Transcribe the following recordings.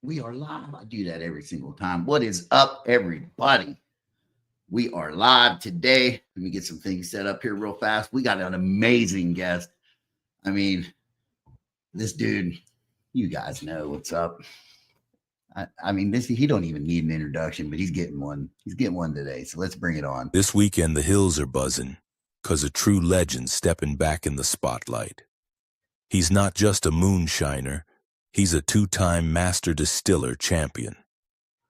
We are live. I do that every single time. What is up, everybody? We are live today. Let me get some things set up here real fast. We got an amazing guest. I mean, this dude, you guys know what's up. I mean, he don't even need an introduction, but he's getting one. He's getting one today. So let's bring it on. This weekend, the hills are buzzing, 'cause a true legend stepping back in the spotlight. He's not just a moonshiner, he's a two-time master distiller champion.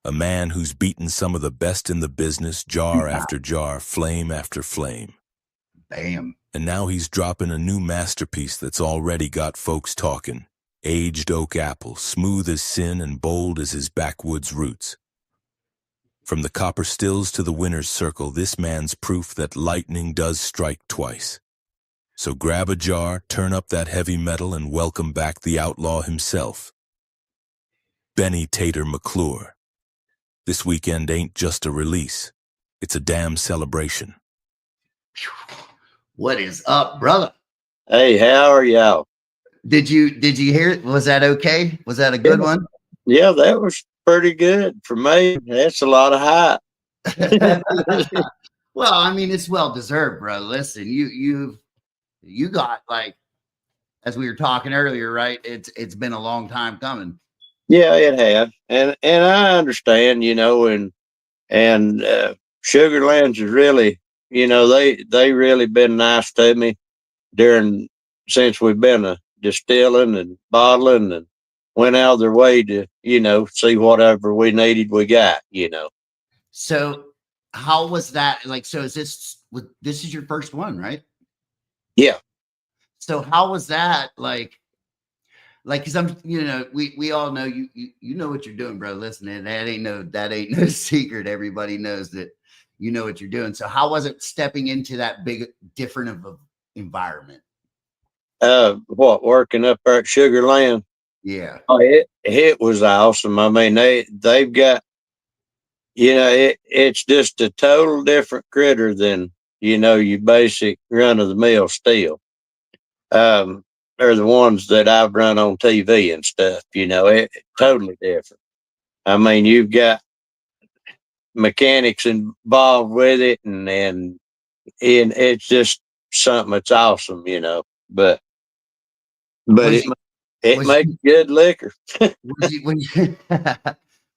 A man who's beaten some of the best in the business, jar after jar, flame after flame. Bam. And now he's dropping a new masterpiece that's already got folks talking. Aged oak apple, smooth as sin and bold as his backwoods roots. From the copper stills to the winner's circle, this man's proof that lightning does strike twice. So grab a jar, turn up that heavy metal, and welcome back the outlaw himself, Tater McClure. This weekend ain't just a release, it's a damn celebration. What is up, brother? Hey, how are y'all? Did you hear it? Was that okay? Was that a good one? Yeah, that was pretty good for me. That's a lot of hype. Well, I mean, it's well deserved, bro. Listen, you got, like, as we were talking earlier, right? It's been a long time coming. Yeah, it has, and I understand, and Sugarlands is really, they really been nice to me since we've been distilling and bottling and went out of their way to, see whatever we needed, we got, So how was that? Like, so this is your first one, right? Yeah. So how was that? Like, cause we all know you know what you're doing, bro. Listen, that ain't no secret. Everybody knows that you know what you're doing. So how was it stepping into that big, different of an environment? Working up there at Sugarland? Yeah. Oh, it was awesome. I mean, they've got, it's just a total different critter than, your basic run of the mill still. They're the ones that I've run on TV and stuff, totally different. I mean, you've got mechanics involved with it and it's just something that's awesome, but it makes good liquor.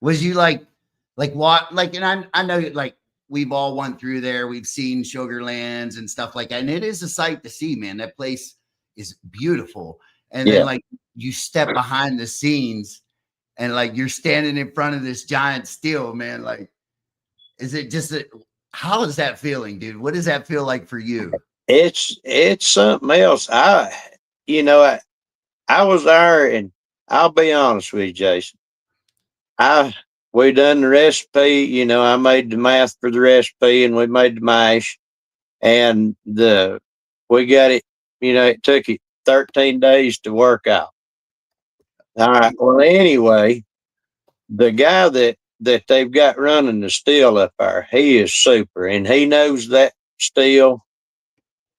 Was you like what, like, and I know, like, we've all went through there. We've seen Sugarlands and stuff like that. And it is a sight to see, man. That place is beautiful. And then, like, you step behind the scenes and, like, you're standing in front of this giant still, man. Like, is it just how is that feeling, dude? What does that feel like for you? It's something else. I was there, and I'll be honest with you, Jason. We done the recipe, I made the math for the recipe, and we made the mash, and we got it, it took it 13 days to work out. All right. Well, anyway, the guy that they've got running the still up there, he is super, and he knows that still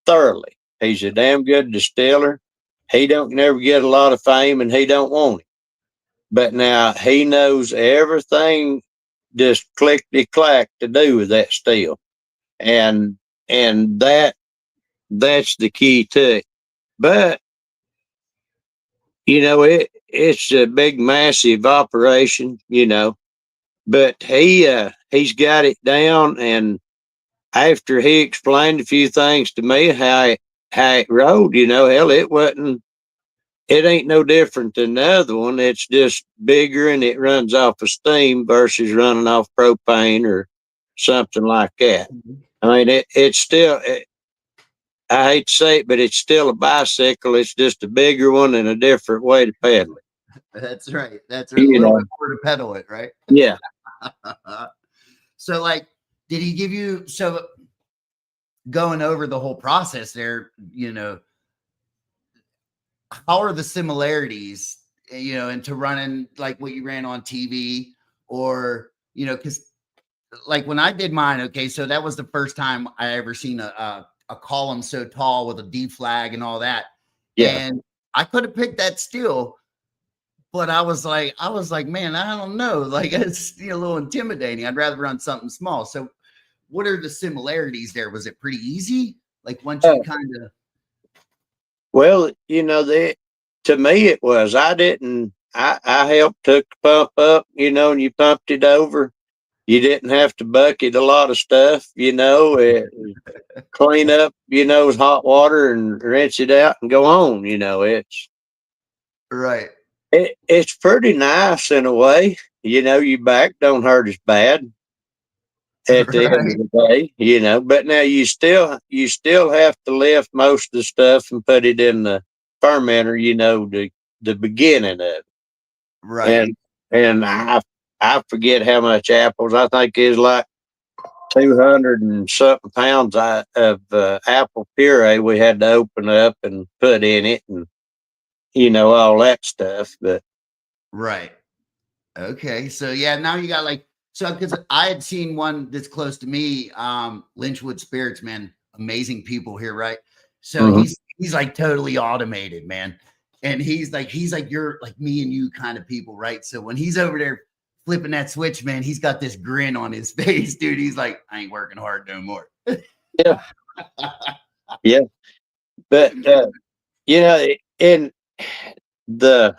thoroughly. He's a damn good distiller. He don't never get a lot of fame, and he don't want it. But now he knows everything just clickety-clack to do with that still. And that's the key to it. But, it's a big, massive operation, but he's got it down. And after he explained a few things to me, how it rode, hell, it ain't no different than the other one. It's just bigger, and it runs off of steam versus running off propane or something like that. I mean, it's still, I hate to say it, but it's still a bicycle. It's just a bigger one and a different way to pedal it. That's right. That's right. A little bit more to pedal it, right? Yeah. So, like, did he give you, so going over the whole process there, how are the similarities, into running like what you ran on TV, or, because, like, when I did mine, okay, so that was the first time I ever seen a column so tall with a D flag and all that. Yeah. And I could have picked that still, but I was like, man, I don't know. Like it's a little intimidating. I'd rather run something small. So what are the similarities there? Was it pretty easy? Like once Uh, you kind of well, to me it was. I helped took the pump up, and you pumped it over. You didn't have to bucket a lot of stuff, clean up, with hot water and rinse it out and go on. right. It's pretty nice in a way. Your back don't hurt as bad at the end of Right. the day, but now you still have to lift most of the stuff and put it in the fermenter, the beginning of it. Right. And I forget how much apples. I think it's like 200 and something pounds of apple puree we had to open up and put in it, and all that stuff. But Right. Okay. So yeah, now you got like so because I had seen one that's close to me, Lynchwood Spirits, man. Amazing people here, right? So Mhm. he's like totally automated, man. And he's like you're like me and you kind of people, right? So when he's over there flipping that switch, man, he's got this grin on his face, dude. He's like, I ain't working hard no more. Yeah, yeah. But in the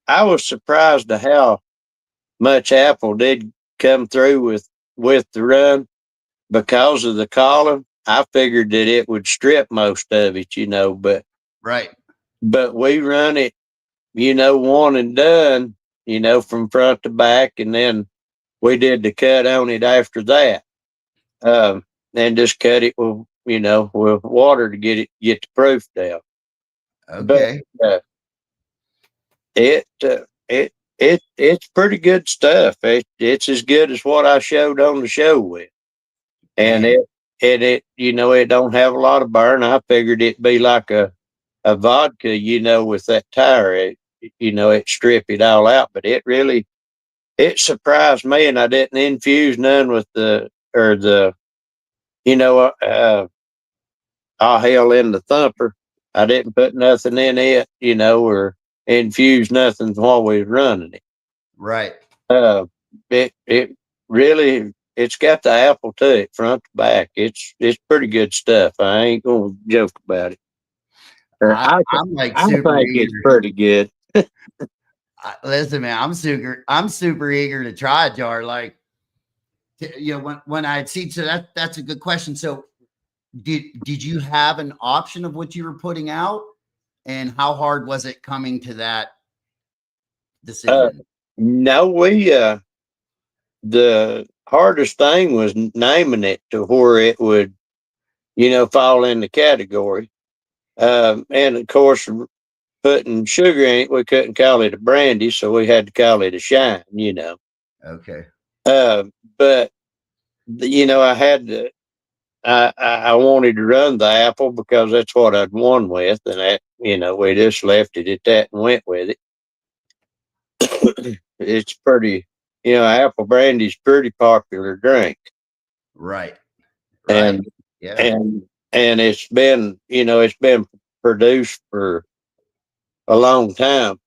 I was surprised at how much apple did come through with the run because of the collar. I figured that it would strip most of it, Right. but we run it, one and done, from front to back, and then we did the cut on it after that. And just cut it with water to get the proof down. But Okay. uh, it uh, it it's pretty good stuff. It's as good as what I showed on the show with, and Man. it don't have a lot of burn. I figured it'd be like a vodka, with that tire. It strip it all out, but it surprised me, and I didn't infuse none with the you know all hell in the thumper. I didn't put nothing in it, or infuse nothing while we was running it. Right. Uh, it really it's got the apple to it front to back. It's pretty good stuff. I ain't gonna joke about it. Or I'm like I super think it's eager. pretty good. Listen, man, I'm super eager to try a jar. Like, when I'd seen, so that's a good question. So, did you have an option of what you were putting out, and how hard was it coming to that Uh, decision? no, the hardest thing was naming it to where it would, fall in the category. And of course, putting sugar in it, we couldn't call it a brandy, so we had to call it a shine. Okay. Uh, but I had to. I wanted to run the apple because that's what I'd won with, and that we just left it at that and went with it. It's pretty, apple brandy's pretty popular drink, Right. Right. and Yeah. and and it's been produced for a long time.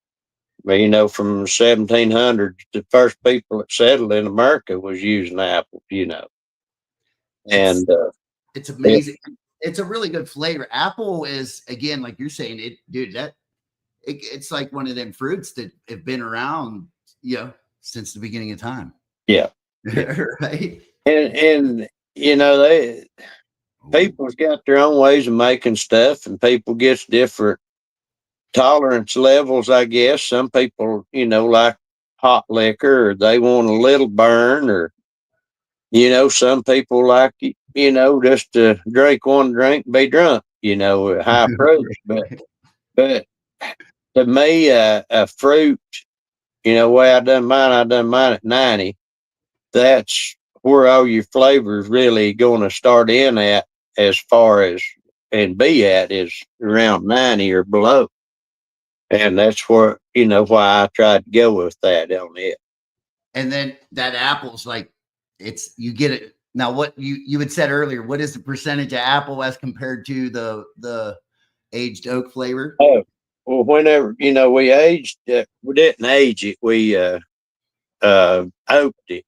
But, from 1700s, the first people that settled in America was using apples, It's and it's it, amazing. It's a really good flavor. Apple is again, like you're saying, dude. It's like one of them fruits that have been around, since the beginning of time. yeah, yeah, Right. and they Ooh. people's got their own ways of making stuff, and people gets different tolerance levels, I guess. Some people, like hot liquor, or they want a little burn, or some people like just to drink one drink and be drunk, high approach. But to me, a fruit, way I done mine at 90. That's where all your flavors really going to start in at, as far as and be at, is around 90 or below. And that's why I tried to go with that on it. And then that apple's like, you get it now. What you had said earlier, what is the percentage of apple as compared to the aged oak flavor? well, whenever, we aged, we didn't age it. We oaked it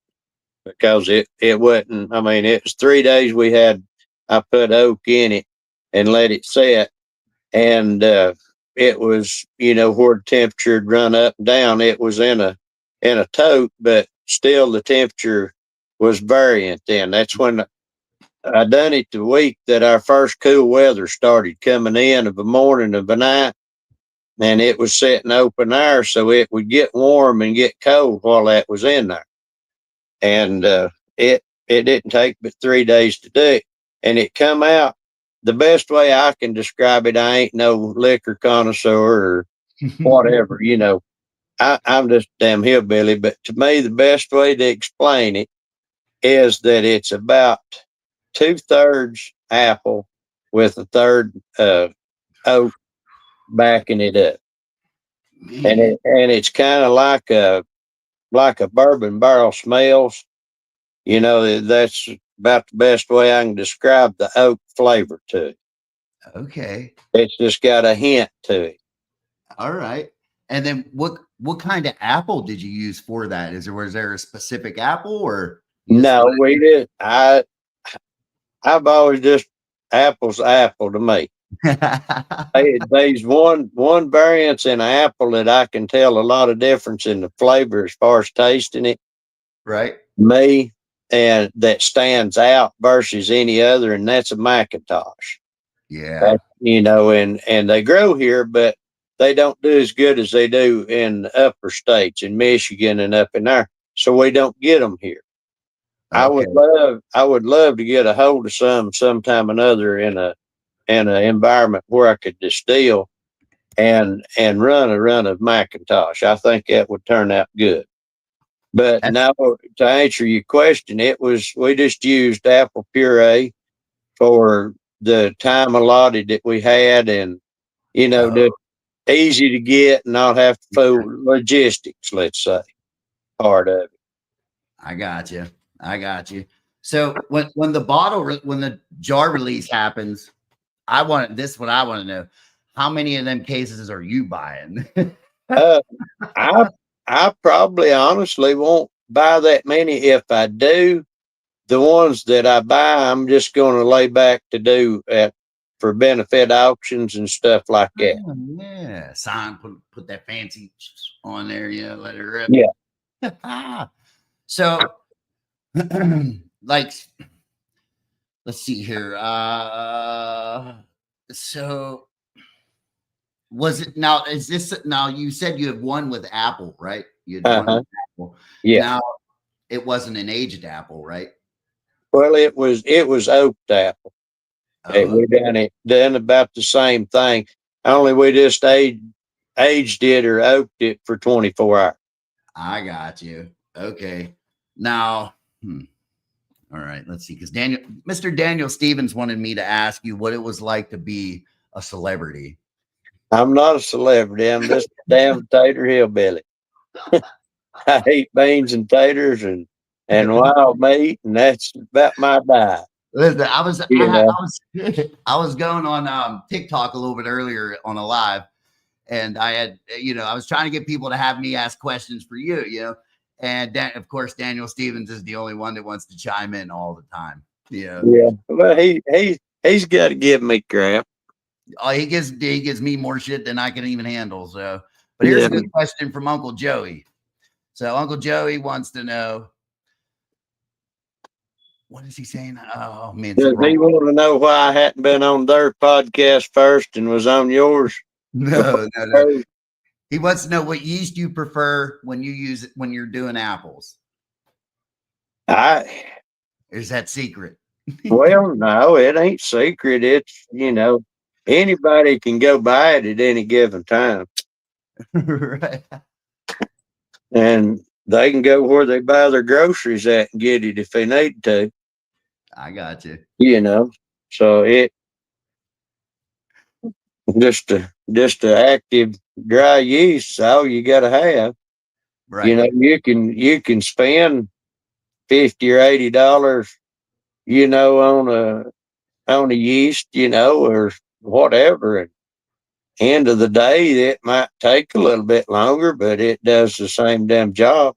because it wasn't, I mean, it was 3 days I put oak in it and let it set. And it was, where the temperature had run up and down. It was in a tote, but still the temperature was variant then. That's when I done it the week that our first cool weather started coming in of a morning of a night, and it was setting open air, so it would get warm and get cold while that was in there. And it didn't take but 3 days to do it, and it come out the best way I can describe it. I ain't no liquor connoisseur or whatever, I'm just a damn hillbilly, but to me, the best way to explain it is that it's about 2/3 apple with a third oak backing it up, and Man. it's kind of like a bourbon barrel smells. That's about the best way I can describe the oak flavor to it. Okay. It's just got a hint to it. All right. And then what kind of apple did you use for that? Was there a specific apple or No, we did. I've always just apple's apple to me. There's one variance in an apple that I can tell a lot of difference in the flavor as far as tasting it. Right. Me, and that stands out versus any other, and that's a Macintosh. Yeah. And they grow here, but they don't do as good as they do in the upper states, in Michigan and up in there. So we don't get them here. Okay. I would love to get a hold of sometime or another in an environment where I could distill and run a run of Macintosh. I think that would turn out good. But now, to answer your question, we just used apple puree for the time allotted that we had, and the easy to get and not have to fool logistics, let's say, part of it. I got you. I got you. So when when the jar release happens, what I want to know. How many of them cases are you buying? Uh, I I probably honestly won't buy that many. If I do, the ones that I buy, I'm just going to lay back to do for benefit auctions and stuff like that. Oh, yeah. Put that fancy on there, let it rip. Yeah. So like let's see here. So was it now? Is this now? You said you have one with apple, right? You had one with apple. Yeah. Now it wasn't an aged apple, right? Well, it was oaked apple. We done about the same thing. Only we just aged it or oaked it for 24 hours. I got you. Okay. Now, all right. Let's see. Because Mr. Daniel Stevens wanted me to ask you what it was like to be a celebrity. I'm not a celebrity. I'm just a damn tater hillbilly. I eat beans and taters and wild meat, and that's about my diet. Listen, I was going on TikTok a little bit earlier on a live, and I had I was trying to get people to have me ask questions for you, and of course Daniel Stevens is the only one that wants to chime in all the time. Yeah. Well, he's got to give me crap. Oh, he gives me more shit than I can even handle. So, but here's a good question from Uncle Joey. So Uncle Joey wants to know, what is he saying? Oh man, does he want to know why I hadn't been on their podcast first and was on yours? No. He wants to know what yeast you prefer when you're doing apples. Is that secret? Well, no, it ain't secret. It's anybody can go buy it at any given time. Right. And they can go where they buy their groceries at and get it if they need to. I got you. So it just a active dry yeast is all you got to have. Right. You can spend $50 or $80, on a yeast, or whatever, end of the day, it might take a little bit longer, but it does the same damn job.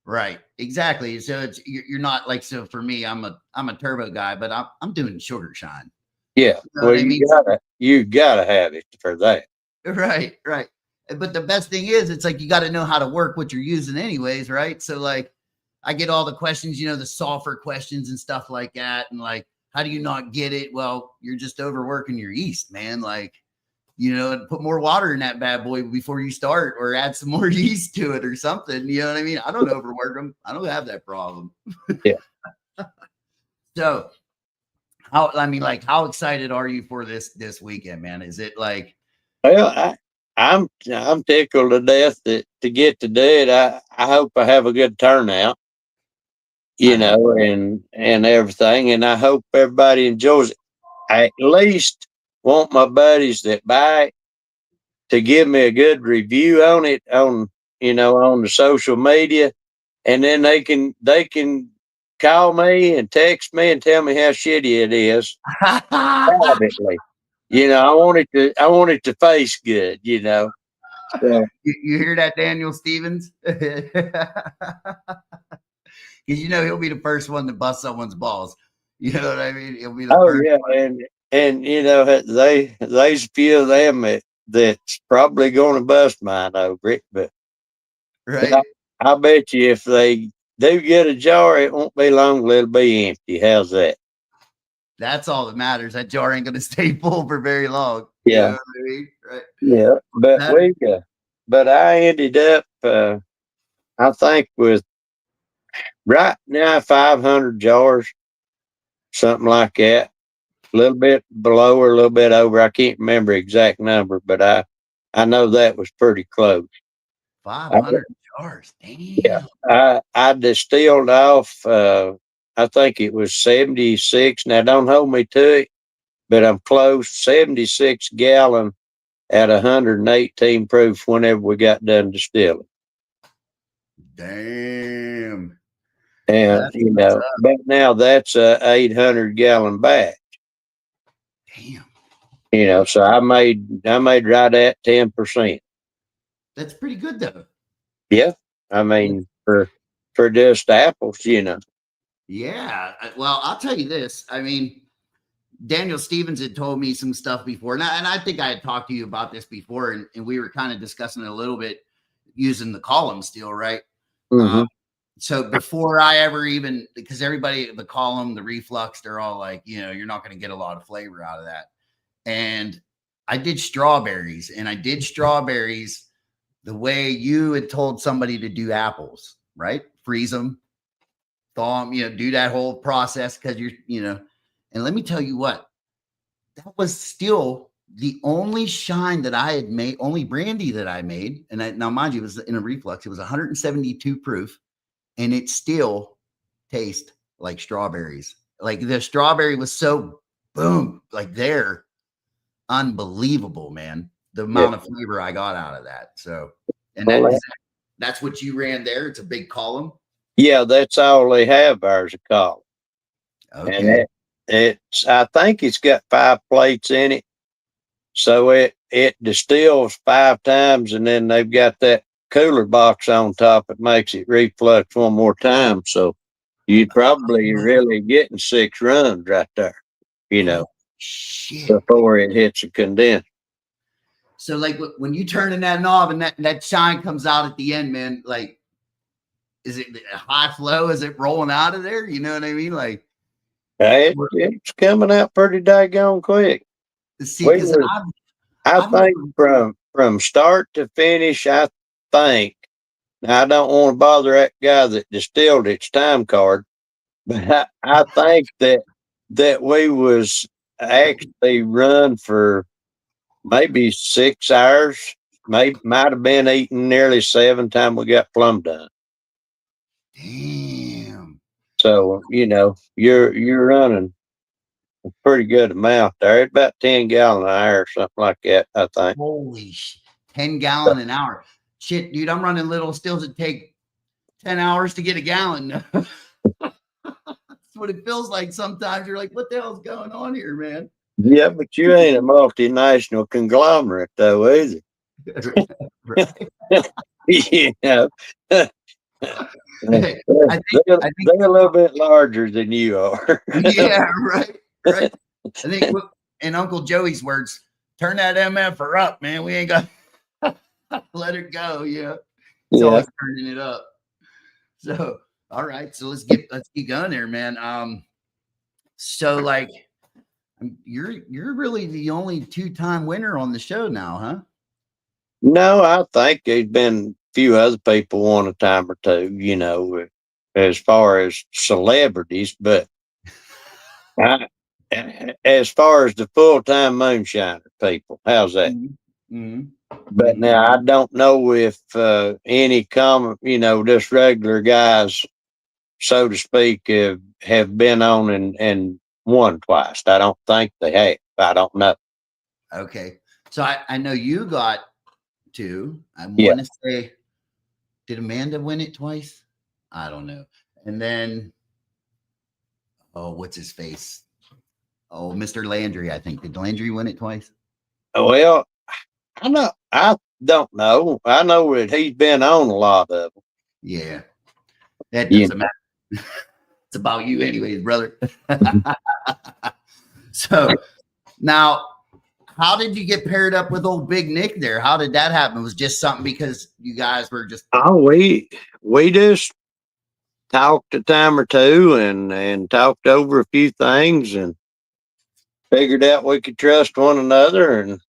Right. Exactly. So you're not like, so for me, I'm a turbo guy, but I'm doing sugar shine. Yeah. You know Well, what I mean? you gotta have it for that. Right. Right. But the best thing is, it's like you got to know how to work what you're using, anyways, right? So like, I get all the questions, the sulfur questions and stuff like that, and like, how do you not get it? Well, you're just overworking your yeast, man. Like, put more water in that bad boy before you start, or add some more yeast to it or something. You know what I mean? I don't overwork them. I don't have that problem. Yeah. So, how excited are you for this weekend, man? Is it like? Well, I'm tickled to death to get to do it. I hope I have a good turnout, and everything, and I hope everybody enjoys it. I at least want my buddies that buy it to give me a good review on it on the social media, and then they can call me and text me and tell me how shitty it is privately. I want it to face good. So, You hear that, Daniel Stevens? Because he'll be the first one to bust someone's balls. You know what I mean? He'll be the first. yeah, and there's a few of them that's probably going to bust mine over it, but Right. I bet you if they do get a jar, it won't be long till it'll be empty. How's that? That's all that matters. That jar ain't going to stay full for very long. Yeah. You know what I mean? Right. Yeah, but I ended up, I think, with right now 500 jars, something like that. A little bit below or a little bit over. I can't remember exact number, but I know that was pretty close. 500 jars. Damn. Yeah, I distilled off. I think it was 76. Now, don't hold me to it, but I'm close. 76 gallon at 118 proof. Whenever we got done distilling. Damn. And but now that's a 800 gallon batch. Damn. So I made right at 10%. That's pretty good though. Yeah, I mean for just apples. Yeah. Well, I'll tell you this. I mean, Daniel Stevens had told me some stuff before, and I think I had talked to you about this before, and we were kind of discussing it a little bit using the column steel, right? Mm-hmm. So before I ever even, because everybody, the column, the reflux, they're all like, you're not going to get a lot of flavor out of that. And I did strawberries, the way you had told somebody to do apples, right? Freeze them, thaw them, do that whole process because and let me tell you what, that was still the only shine that I had made, only brandy that I made. And now, mind you, it was in a reflux. It was 172 proof, and it still tastes like strawberries. Like the strawberry was so boom, like they're unbelievable, man. The amount of flavor I got out of that. So, and that's what you ran there. It's a big column. Yeah, that's all they have. Ours a column. Okay. And I think it's got 5 plates in it. So it distills 5 times, and then they've got that cooler box on top. It makes it reflux one more time. So you'd probably really getting 6 runs right there, Shit. before it hits a condenser. So like when you turn in that knob and that shine comes out at the end, man, like, is it high flow? Is it rolling out of there? You know what I mean? Like, it's coming out pretty daggone quick. See, because I think from start to finish, I think, now I don't want to bother that guy that distilled its time card, but I think that we was actually run for maybe 6 hours. Might have been eating nearly 7 time we got plumb done. Damn. So you're running a pretty good amount there. It's about 10 gallon an hour or something like that, I think. Holy 10 gallon an hour. Shit, dude, I'm running little stills that take 10 hours to get a gallon. That's what it feels like sometimes. You're like, what the hell's going on here, man? Yeah, but you ain't a multinational conglomerate, though, is it? Right. You know, Hey, I think, they're a little bit larger than you are. yeah, right, right. I think, in Uncle Joey's words, turn that MFR up, man. We ain't got let it go. Yeah, he's Yeah. always turning it up. So, all right, so let's keep going there, man. So like, you're really the only 2-time winner on the show now, huh? No, I think there's been a few other people won a time or two, you know, as far as celebrities, but I, as far as the full time moonshiner people, how's that? Mm-hmm. But Mm-hmm. now I don't know if any common, you know, just regular guys, so to speak, have been on and won twice. I don't think they have. I don't know. Okay, so I know you got two. I Yeah. want to say, did Amanda win it twice? I don't know. And then, oh, what's his face? Oh, Mr. Landry, I think. Did Landry win it twice? Well, I don't know. I know that he's been on a lot of them. Yeah, that Yeah. doesn't matter. It's about you, anyways, brother. So now, how did you get paired up with old Big Nick there? How did that happen? It was just something because you guys were just Oh, we just talked a time or two and talked over a few things and figured out we could trust one another and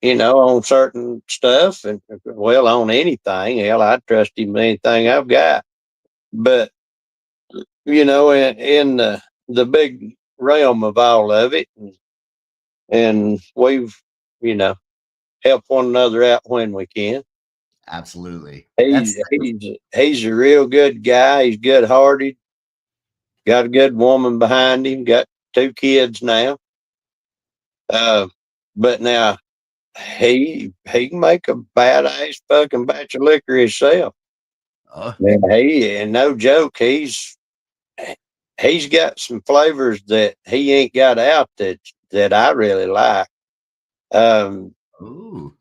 you know on certain stuff and well on anything. Hell, I trust him with anything I've got. But you know, in the big realm of all of it, and we've you know helped one another out when we can. absolutely. That's He's a real good guy. He's good hearted. Got a good woman behind him. Got 2 kids now. Uh, but now he can make a badass fucking batch of liquor himself. oh, And no joke, he's got some flavors that he ain't got out that I really like. Um, ooh,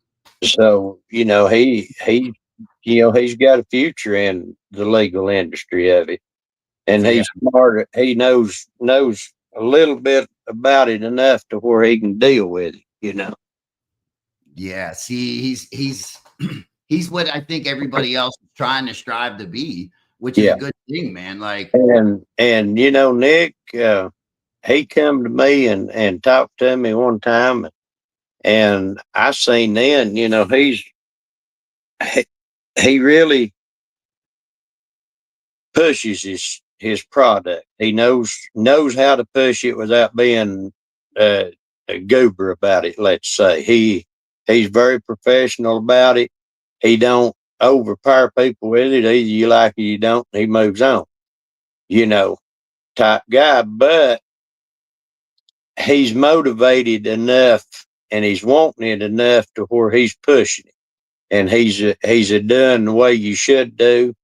so you know he you know he's got a future in the legal industry of it, and yeah, he's smart. He knows a little bit about it enough to where he can deal with it. You know. yeah. See, he's he's what I think everybody else is trying to strive to be, which is a Yeah. good thing, man. Like, And you know Nick, he come to me and talked to me one time, and I seen then, you know, he, he really pushes his product. He knows how to push it without being a goober about it. Let's say he's very professional about it. He don't overpower people with it. Either you like it, you don't. He moves on. You know, type guy, but he's motivated enough and he's wanting it enough to where he's pushing it and he's a doing the way you should do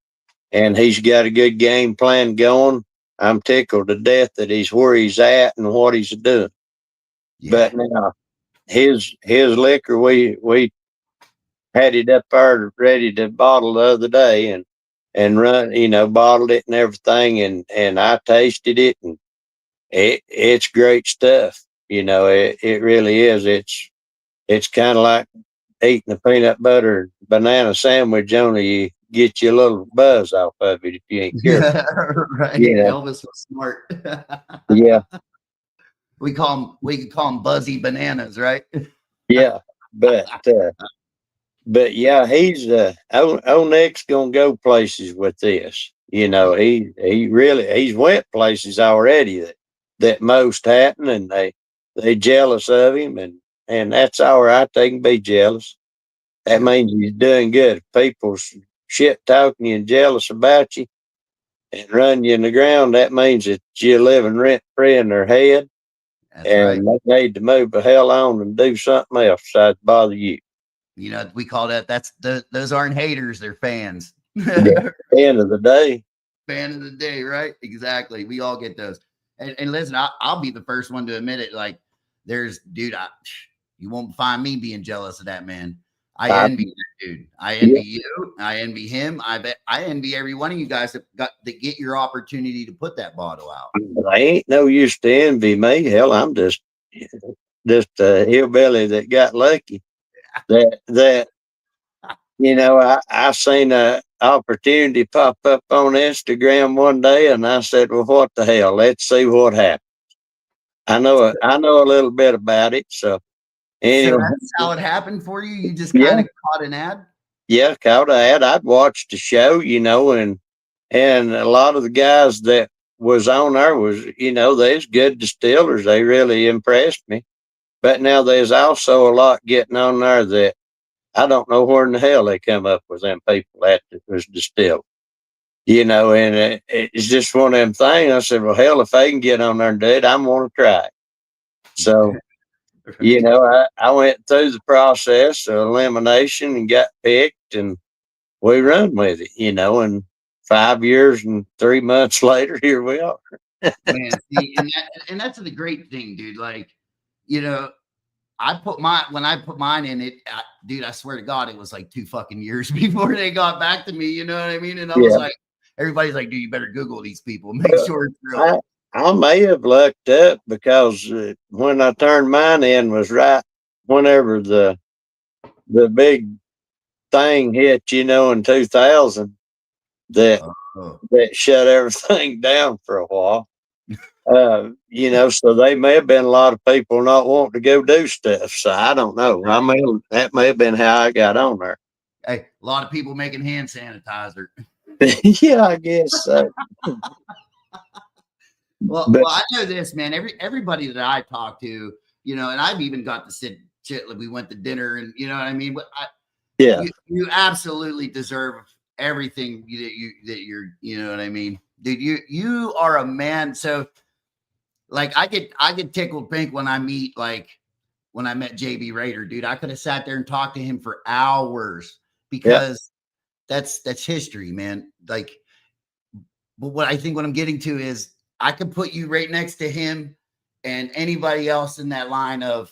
and he's got a good game plan going. I'm tickled to death that he's where he's at and what he's doing. yeah, But now his liquor we had it up there ready to bottle the other day and run, you know, bottled it and everything and I tasted it and it's great stuff. You know, it really is. It's kind of like eating a peanut butter banana sandwich, only you get you a little buzz off of it if you ain't careful. right. Yeah, Elvis was smart. yeah, We could call him Buzzy Bananas, right? yeah. But but yeah, he's old Nick's gonna go places with this. You know, he really he's went places already that most hadn't, and they jealous of him, and that's all right. They can be jealous. That Yep, means he's doing good. If people's shit talking you and jealous about you and run you in the ground, that means that you're living rent free in their head, that's right. and they need to move the hell on and do something else besides bother you. You know, we call that those aren't haters, they're fans. Yeah. At the end of the day, Fan of the day, right? Exactly. We all get those. And listen, I'll be the first one to admit it. Like dude, you won't find me being jealous of that man. I I, envy that dude. I envy you. I envy him. I envy every one of you guys that get your opportunity to put that bottle out. I ain't no use to envy me. Hell, I'm just a hillbilly that got lucky. That I seen a opportunity pop up on Instagram one day, and I said, "Well, what the hell? Let's see what happens." I know a little bit about it, so So anyway, that's how it happened for you. You just yeah, kind of caught an ad. yeah, caught an ad. I'd watched the show, and a lot of the guys that was on there was, there's good distillers. They really impressed me. But now there's also a lot getting on there that I don't know where in the hell they come up with them people that was distilled. And it's just one of them things. I said, well, hell, if they can get on there and do it, I'm going to try it. So, I went through the process of elimination and got picked, and we run with it, and 5 years and 3 months later, here we are. Man, see, and that's the great thing, dude. Like, when I put mine in it, dude, I swear to God, it was like 2 fucking years before they got back to me. You know what I mean? And I was like, everybody's like, dude, you better Google these people, make sure it's real. I may have lucked up because when I turned mine in was right whenever the big thing hit, in 2000 that shut everything down for a while. So they may have been a lot of people not wanting to go do stuff. So I don't know. That may have been how I got on there. Hey, a lot of people making hand sanitizer. Yeah, I guess so. Well, I know this, man. Everybody that I talk to, and I've even got to sit like we went to dinner, and you know what I mean. But you absolutely deserve everything that you're, you know what I mean, dude. You are a man. So, like, I get tickled pink when I met JB Raider, dude. I could have sat there and talked to him for hours because that's history, man. Like, but what I'm getting to is I could put you right next to him and anybody else in that line of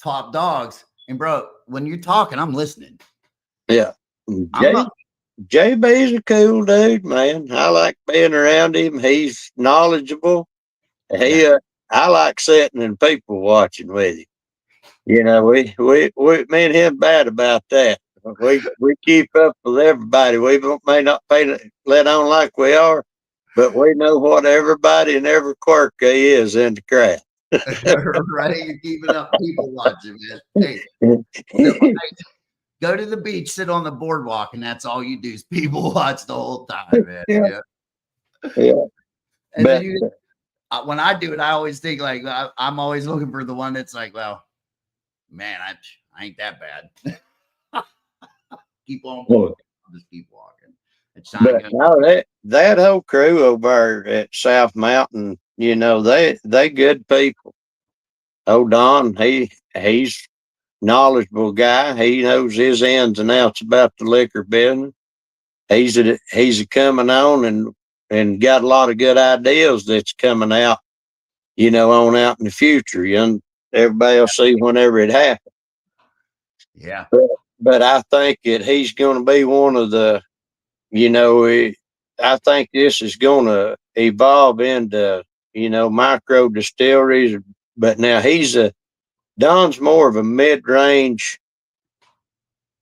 top dogs. And bro, when you're talking, I'm listening. Yeah. JB's a cool dude, man. I like being around him. He's knowledgeable. I like sitting and people watching with him. We me and him bad about that. We keep up with everybody. We may not let on like we are, but we know what everybody and every quirk is in the crowd. Right? You're keeping up people watching, man. Hey, go to the beach, sit on the boardwalk, and that's all you do is people watch the whole time, man. Yeah. And then when I do it, I always think like I'm always looking for the one that's like, well, man, I ain't that bad. Keep on walking. I'll just keep walking. But no, that whole crew over at South Mountain, they good people. Oh, Don, he's knowledgeable guy. He knows his ins and outs about the liquor business. He's a coming on and got a lot of good ideas that's coming out, on out in the future. Everybody will see whenever it happens. Yeah. But I think that he's going to be one of the, I think this is going to evolve into, micro distilleries. But now Don's more of a mid-range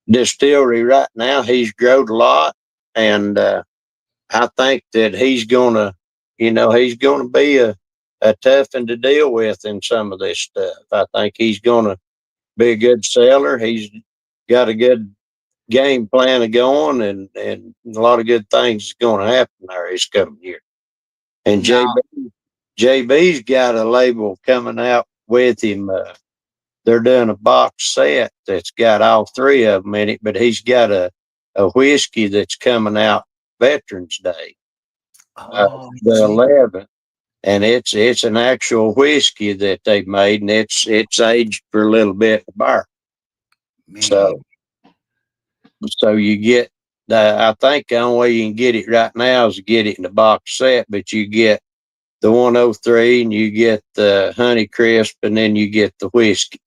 distillery right now. He's grown a lot, and I think that he's going to be a tough one to deal with in some of this stuff. I think he's going to be a good seller. He's got a good game plan going, and a lot of good things going to happen there this coming year. And JB's got a label coming out with him. They're doing a box set that's got all 3 of them in it, but he's got a whiskey that's coming out Veterans Day, the 11th, and it's an actual whiskey that they made, and it's aged for a little bit in bar. So you get I think the only way you can get it right now is to get it in the box set, but you get the 103, and you get the Honey Crisp, and then you get the whiskey.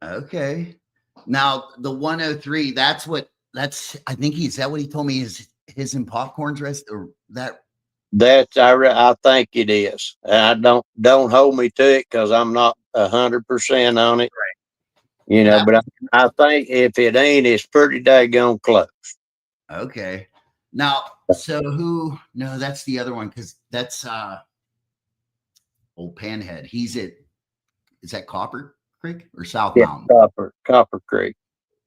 Okay. Now the 103, I think is that what he told me is his and popcorn's rest or that. I think it is. I don't hold me to it because I'm not 100% on it. You know, but I think if it ain't, it's pretty daggone close. Okay. Now, so who? No, that's the other one because that's old Panhead. He's at. Is that Copper Creek or South Mountain? Copper Creek.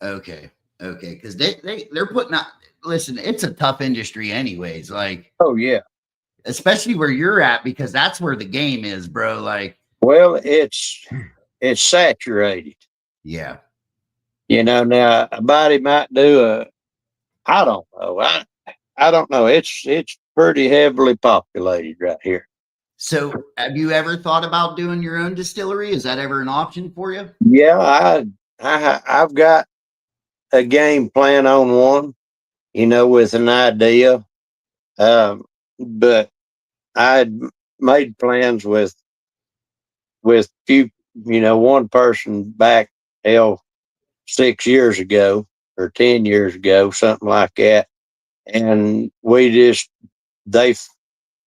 Okay. Okay. Because they're putting out. Listen, it's a tough industry, anyways. Like, oh yeah, especially where you're at because that's where the game is, bro. Like, well, it's saturated. Yeah. You know, now a body might do I don't know. I don't know. It's pretty heavily populated right here. So have you ever thought about doing your own distillery? Is that ever an option for you? Yeah, I've got a game plan on one, you know, with an idea. But I had made plans with few, you know, one person back 6 years ago or 10 years ago, something like that. And they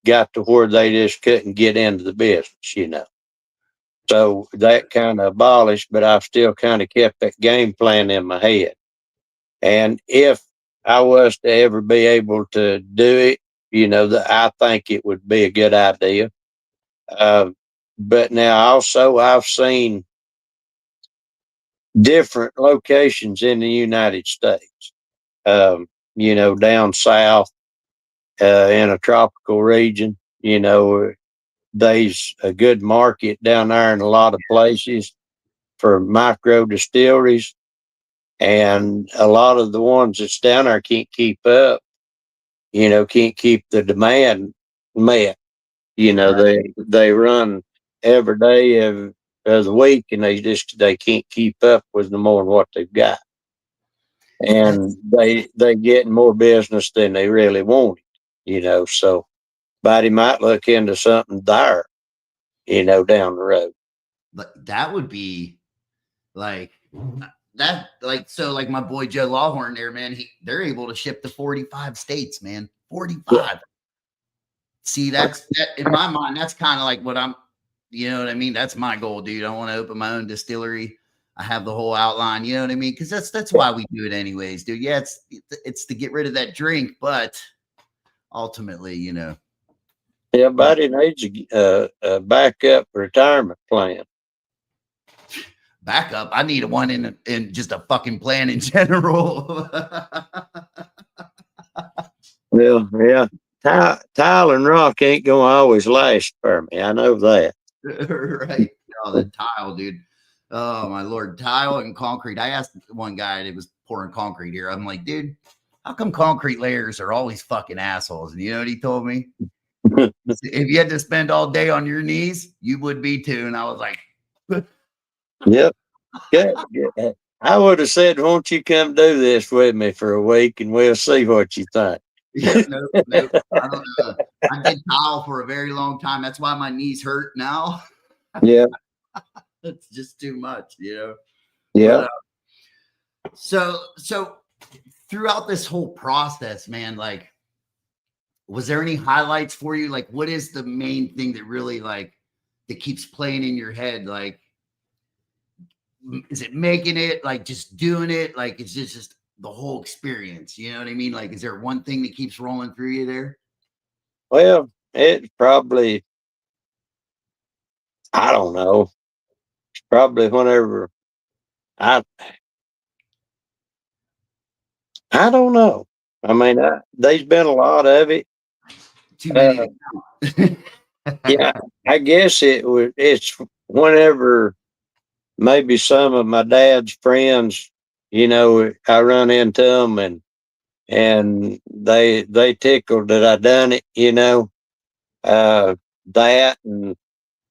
got to where they just couldn't get into the business, you know. So that kind of abolished, but I've still kind of kept that game plan in my head. And if I was to ever be able to do it, you know, I think it would be a good idea. But now also I've seen different locations in the United States, you know, down south, in a tropical region, you know, there's a good market down there in a lot of places for micro distilleries. And a lot of the ones that's down there can't keep up, you know, can't keep the demand met. You know, they run every day of the week and they can't keep up with no more than what they've got. And they get more business than they really wanted, you know, so somebody might look into something there, you know, down the road. But that would be like that, like, so like my boy Joe Lawhorn there, man, they're able to ship to 45 states, man. 45. Yeah. See, that in my mind, that's kind of like what you know what I mean? That's my goal, dude. I want to open my own distillery. I have the whole outline, you know what I mean? Because that's why we do it anyways, dude. Yeah, it's to get rid of that drink, but ultimately, you know. Everybody needs a backup retirement plan. Backup? I need one in just a fucking plan in general. Well, yeah. Tile and rock ain't gonna always last for me. I know that. Right. Oh, the tile, dude. Oh my Lord. Tile and concrete. I asked one guy that was pouring concrete here. I'm like, dude, how come concrete layers are always fucking assholes? And you know what he told me? If you had to spend all day on your knees, you would be too. And I was like, yep. Good. I would have said, won't you come do this with me for a week and we'll see what you think. Yeah, no. I don't know. I did tile for a very long time. That's why my knees hurt now. Yeah. It's just too much, you know? Yeah. But, so throughout this whole process, man, like, was there any highlights for you? Like, what is the main thing that really that keeps playing in your head? Like, is it making it, like just doing it? Like, it's just the whole experience. You know what I mean? Like, is there one thing that keeps rolling through you there? Well, it probably, I don't know. It's probably whenever I don't know. I mean, there's been a lot of it. Too many. Yeah, I guess it's whenever maybe some of my dad's friends, you know, I run into them and they tickled that I done it, you know, that and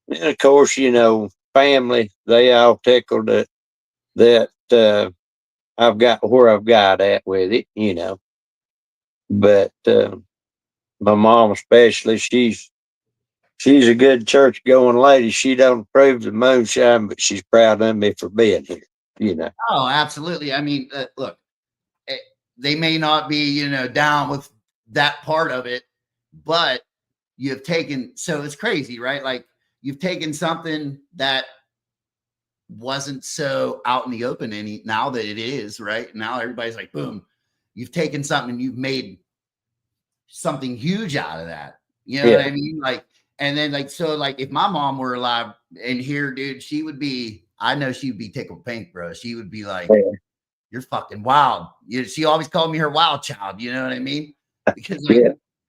of course, you know, family, they all tickled that I've got where I've got at with it, you know. But my mom especially, she's She's a good church going lady. She don't approve the moonshine, but she's proud of me for being here. You know. Oh, absolutely. I mean, look, eh, they may not be, down with that part of it, but you've taken, so it's crazy, right? Like you've taken something that wasn't so out in the open now that it is, right? Now everybody's like, boom, you've taken something and you've made something huge out of that. You know what I mean? Like, and then so if my mom were alive and here, dude, I know she'd be tickled pink, bro. She would be like, you're fucking wild. She always called me her wild child. You know what I mean? Because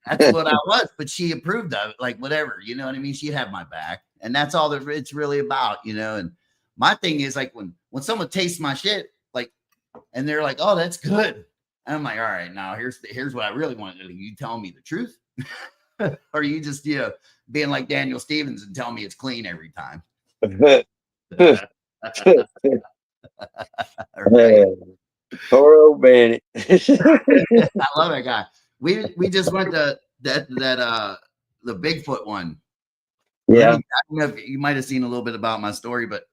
that's what I was, but she approved of it, like whatever, you know what I mean? She'd have my back, and that's all that it's really about, and my thing is like when someone tastes my shit, like, and they're like, oh, that's good. And I'm like, all right, now here's what I really want to do. You telling me the truth? Or you just, being like Daniel Stevens and tell me it's clean every time. Right. Poor old Benny. I love that guy. We just went to that the Bigfoot one. Yeah. I don't know if you might have seen a little bit about my story, but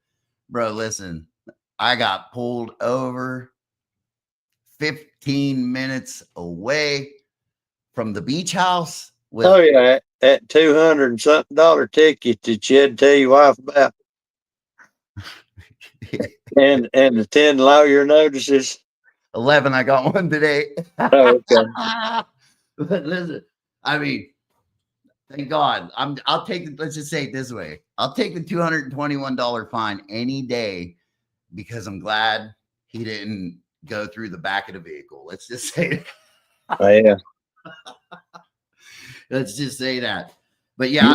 bro, listen, I got pulled over 15 minutes away from the beach house. That $200 and something ticket that you had to tell your wife about. and the 10 lawyer notices. 11. I got one today. Oh, okay. But listen, I mean, thank God. I'll take it. Let's just say it this way. I'll take the $221 fine any day because I'm glad he didn't go through the back of the vehicle. Let's just say it. Oh, yeah. Let's just say that. But yeah,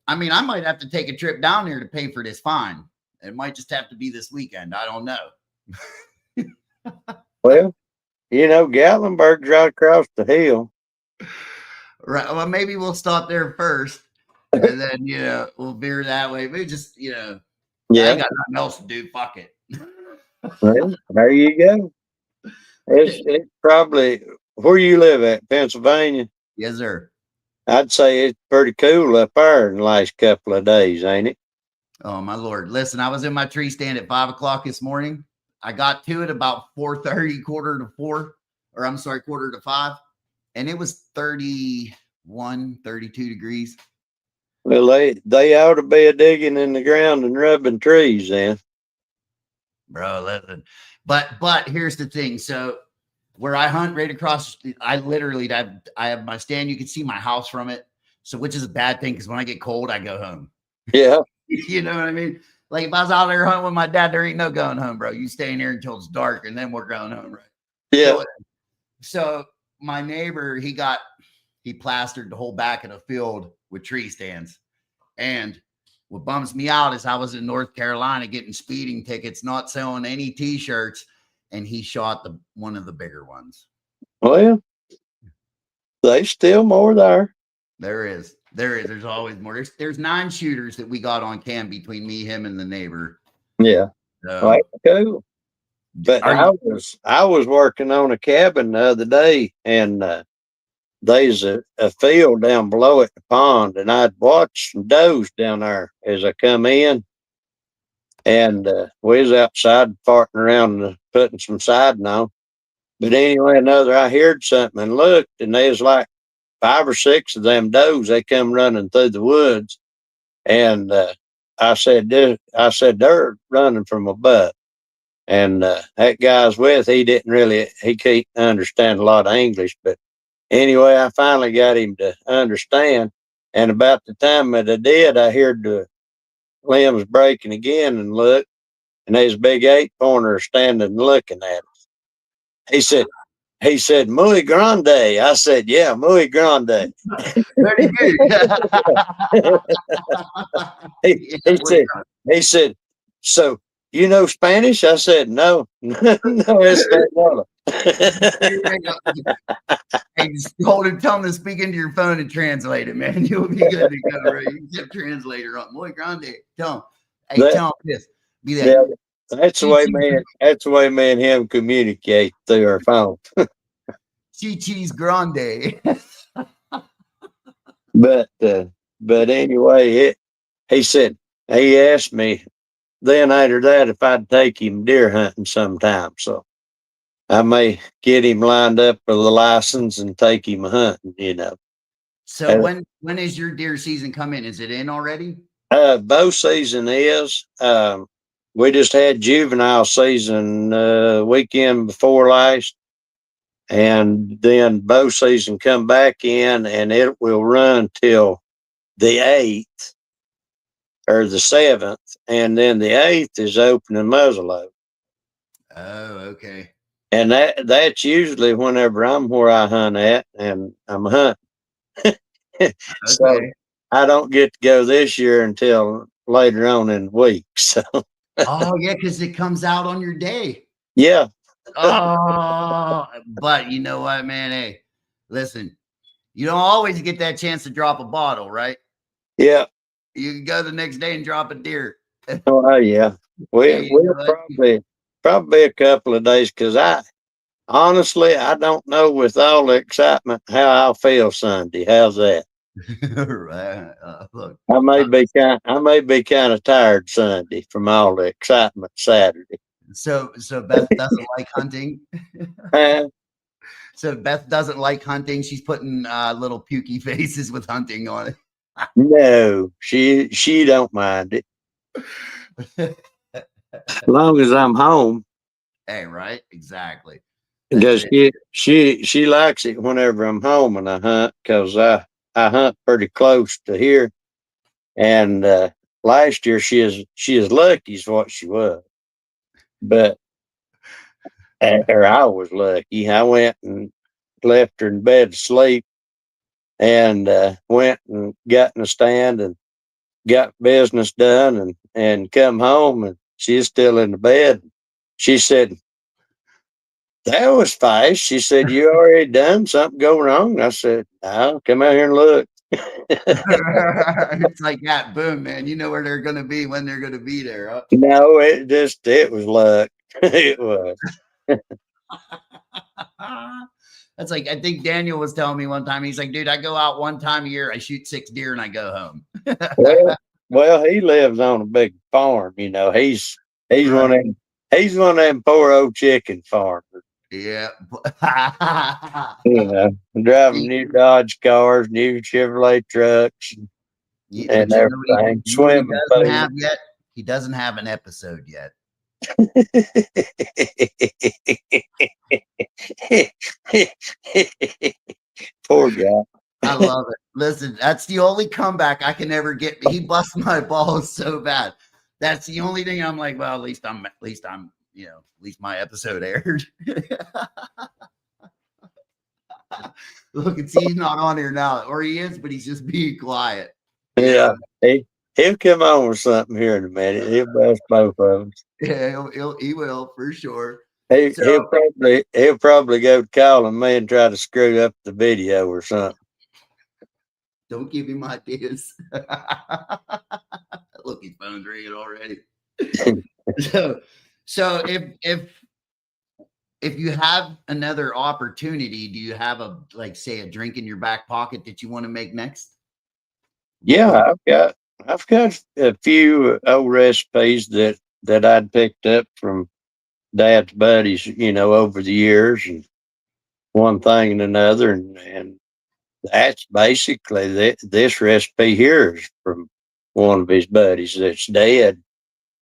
I mean, I might have to take a trip down there to pay for this fine. It might just have to be this weekend. I don't know. Well, Gatlinburg's right across the hill. Right. Well, maybe we'll stop there first, and then we'll veer that way. Maybe just I ain't got nothing else to do. Fuck it. Well, there you go. It's probably where you live at, Pennsylvania. Yes, sir. I'd say it's pretty cool up there in the last couple of days, ain't it? Oh my Lord! Listen, I was in my tree stand at 5 o'clock this morning. I got to it about 4:30, quarter to 5. And it was 31, 32 degrees. Well, they ought to be digging in the ground and rubbing trees then. Bro, listen. But here's the thing. So where I hunt right across, I have my stand. You can see my house from it. So which is a bad thing because when I get cold, I go home. Yeah. You know what I mean? Like if I was out there hunting with my dad, there ain't no going home, bro. You stay in here until it's dark and then we're going home, right? Yeah. So my neighbor, he plastered the whole back of the field with tree stands. And what bums me out is I was in North Carolina getting speeding tickets, not selling any t-shirts, and he shot one of the bigger ones. Well, there's still more there. There is. There's always more. There's 9 shooters that we got on cam between me, him, and the neighbor. Yeah. Right. Cool. But I was working on a cabin the other day, and there's a field down below at the pond, and I'd watched some does down there as I come in, and we was outside farting around and putting some siding on. But anyway, I heard something and looked, and there's like 5 or 6 of them does. They come running through the woods, and I said they're running from a buck. And that guy's with, he can't understand a lot of English, but anyway, I finally got him to understand. And about the time that I did, I heard the limbs breaking again and looked, and there's a big 8-pointer standing and looking at us. He said, muy grande. I said, yeah, muy grande. Very good. he said, so you know Spanish? I said, no, Espanol. Hey, just hold it, tell him to speak into your phone and translate it, man. You'll be good to go, right? You can get a translator on. Muy grande. Tell him. Hey, tell him this. Be that. Yeah, that's the way me and him communicate through our phone. Chi-chi's grande. But But anyway, he said, he asked me then after that if I'd take him deer hunting sometime. So I may get him lined up for the license and take him hunting. So when is your deer season come in? Is it in already? Bow season is. We just had juvenile season weekend before last, and then bow season come back in, and it will run till the 8th or the 7th, and then the 8th is open and muzzleload. Oh, okay. And that's usually whenever I'm where I hunt at, and I'm hunting. So Okay. I don't get to go this year until later on in the week. So Oh, yeah, because it comes out on your day. yeah, Oh, but you know what, man? Hey, listen, you don't always get that chance to drop a bottle, right? yeah. You can go the next day and drop a deer. Oh yeah. Hey, you We'll know what? probably a couple of days, because I honestly I don't know with all the excitement how I'll feel Sunday. How's that? Right, look, I may be kind of tired Sunday from all the excitement Saturday. so Beth doesn't like hunting. Uh, So Beth doesn't like hunting. She's putting little pukey faces with hunting on no, she don't mind it it. as long as I'm home. Hey, right? Exactly. That's Because it. she likes it whenever I'm home and I hunt, because I hunt pretty close to here. And last year she is lucky is what she was, but or I was lucky. I went and left her in bed to sleep, and went and got in the stand and got business done, and come home, and she's still in the bed. She said, "That was fast." She said, "You already done? Something go wrong?" I said, "No, come out here and look." It's like that. Boom, man. You know where they're going to be when they're going to be there. Huh? No, it was luck. It was. That's like, I think Daniel was telling me one time. He's like, dude, I go out one time a year, I shoot 6 deer, and I go home. Well, he lives on a big farm. He's Right. one of them poor old chicken farmers. Yeah. Driving new Dodge cars, new Chevrolet trucks, Yeah, and but everything. you know what he Swimming doesn't pool. have yet? He doesn't have an episode yet. Poor guy. I love it. Listen, that's the only comeback I can ever get. He busts my balls so bad. That's the only thing I'm like, well, at least I'm, at least my episode aired. Look, it's he's not on here now, or he is, but he's just being quiet. Yeah, he'll come on with something here in a minute. He'll bust both of us. Yeah, he will for sure. He So he'll probably go calling me and try to screw up the video or something. don't give him ideas. Look, his phone's ringing already. so so if you have another opportunity, do you have say a drink in your back pocket that you want to make next? Yeah, I've got a few old recipes that I'd picked up from Dad's buddies, over the years, and one thing and another, and that's basically this recipe here is from one of his buddies that's dead.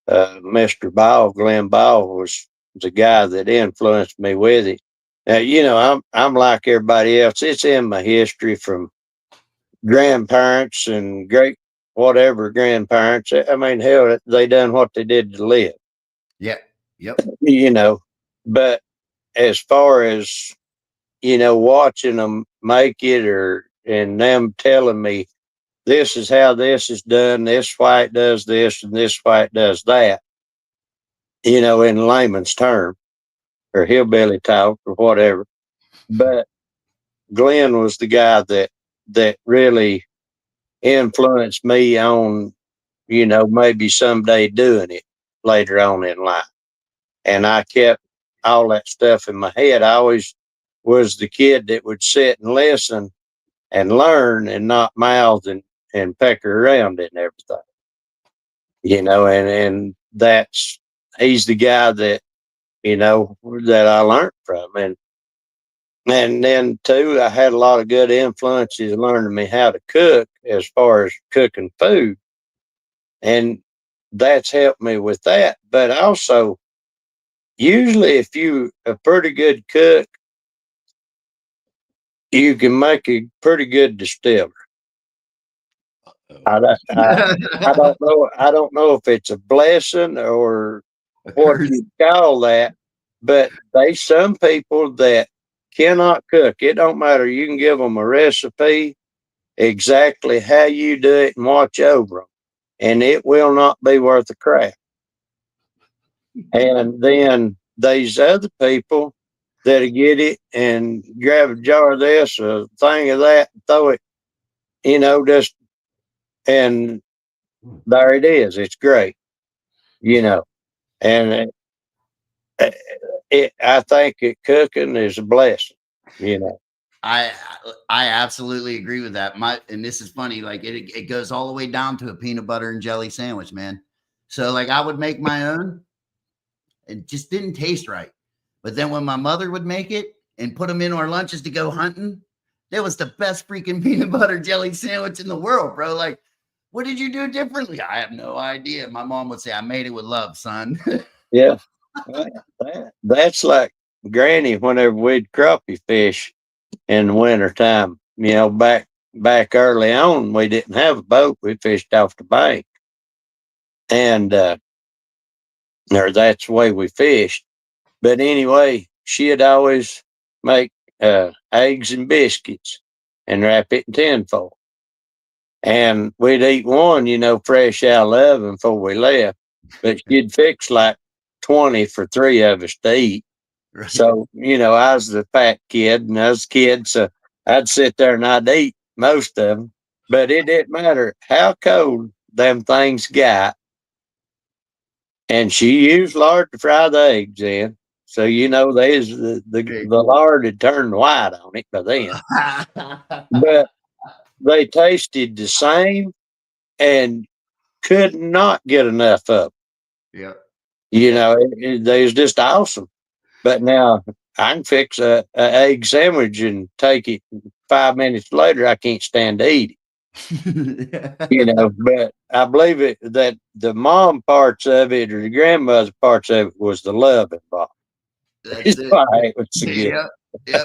Mr. Ball, Glenn Ball, was the guy that influenced me with it. Now, I'm like everybody else. It's in my history from grandparents and great whatever grandparents. I mean, hell, they done what they did to live. Yeah. Yep. But as far as watching them make it, and them telling me this is how this is done, this why it does this, and this why it does that, in layman's term or hillbilly talk or whatever. But Glenn was the guy that really influenced me on, maybe someday doing it later on in life. And I kept all that stuff in my head. I always was the kid that would sit and listen and learn and not mouth and peck her around it and everything. And he's the guy that, that I learned from. And then too, I had a lot of good influences learning me how to cook as far as cooking food. And that's helped me with that. But also, usually if you a pretty good cook, you can make a pretty good distiller. I don't know. I don't know if it's a blessing or what you call that, but there's some people that cannot cook. It don't matter. You can give them a recipe exactly how you do it and watch over them, and it will not be worth a crap. And then there's other people that'll get it and grab a jar of this, a thing of that, and throw it, just, and there it is. It's great, and I think cooking is a blessing, I absolutely agree with that. And this is funny, like it goes all the way down to a peanut butter and jelly sandwich, man. So like I would make my own. It just didn't taste right. But then when my mother would make it and put them in our lunches to go hunting, that was the best freaking peanut butter jelly sandwich in the world, bro. Like, what did you do differently? I have no idea. My mom would say, I made it with love, son. Yeah. That's like Granny whenever we'd crappie fish in the wintertime. Back early on, we didn't have a boat. We fished off the bank. And or that's the way we fished. But anyway, she'd always make eggs and biscuits and wrap it in tinfoil. And we'd eat one, fresh out of the oven before we left. But she'd fix like 20 for 3 of us to eat. Right. So, I was the fat kid and I was a kid. So I'd sit there and I'd eat most of them. But it didn't matter how cold them things got. And she used lard to fry the eggs in. So, there's the lard had turned white on it by then. But they tasted the same and could not get enough of them. Yeah. They was just awesome. But now I can fix a egg sandwich and take it 5 minutes later. I can't stand to eat it. But I believe that the mom parts of it or the grandmother parts of it was the love involved. That's it. Why it was so good. Yeah.